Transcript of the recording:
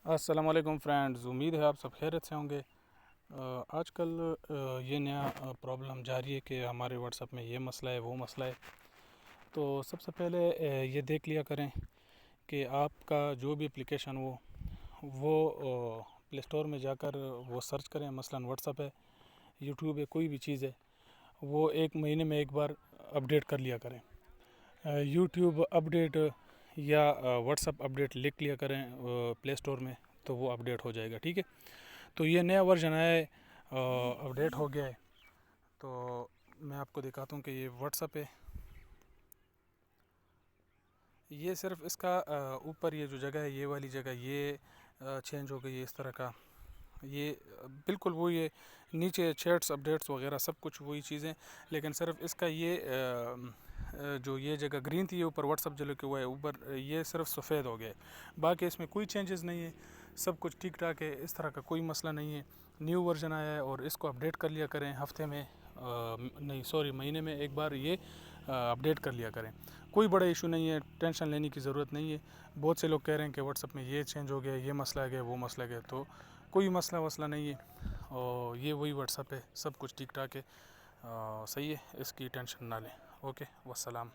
السلام علیکم فرینڈز، امید ہے آپ سب خیریت سے ہوں گے۔ آج کل یہ نیا پرابلم جاری ہے کہ ہمارے واٹس ایپ میں یہ مسئلہ ہے، وہ مسئلہ ہے۔ تو سب سے پہلے یہ دیکھ لیا کریں کہ آپ کا جو بھی اپلیکیشن ہو وہ پلے اسٹور میں جا کر وہ سرچ کریں، مثلاً واٹس ایپ ہے، یوٹیوب ہے، کوئی بھی چیز ہے وہ 1 مہینے میں ایک بار اپڈیٹ کر لیا کریں۔ یوٹیوب اپڈیٹ یا واٹس ایپ اپڈیٹ لکھ لیا کریں پلے اسٹور میں، تو وہ اپڈیٹ ہو جائے گا، ٹھیک ہے۔ تو یہ نیا ورژن آیا ہے، اپڈیٹ ہو گیا ہے۔ تو میں آپ کو دکھاتا ہوں کہ یہ واٹس ایپ ہے، یہ صرف اس کا اوپر یہ جو جگہ ہے، یہ والی جگہ یہ چینج ہو گئی ہے اس طرح کا، یہ بالکل وہی ہے۔ نیچے چیٹس اپڈیٹس وغیرہ سب کچھ وہی چیزیں، لیکن صرف اس کا یہ جو یہ جگہ گرین تھی، یہ اوپر واٹس ایپ جو لکھا ہوا ہے اوپر، یہ صرف سفید ہو گیا ہے۔ باقی اس میں کوئی چینجز نہیں ہے، سب کچھ ٹھیک ٹھاک ہے، اس طرح کا کوئی مسئلہ نہیں ہے۔ نیو ورژن آیا ہے اور اس کو اپڈیٹ کر لیا کریں، ہفتے میں مہینے میں ایک بار یہ اپڈیٹ کر لیا کریں۔ کوئی بڑا ایشو نہیں ہے، ٹینشن لینے کی ضرورت نہیں ہے۔ بہت سے لوگ کہہ رہے ہیں کہ واٹس ایپ میں یہ چینج ہو گیا، یہ مسئلہ ہے گیا، وہ مسئلہ ہے گیا، تو کوئی مسئلہ نہیں ہے، اور یہ وہی واٹس ایپ ہے، سب کچھ ٹھیک ٹھاک ہے، صحیح ہے، اس کی ٹینشن نہ لیں۔ اوکے، والسلام۔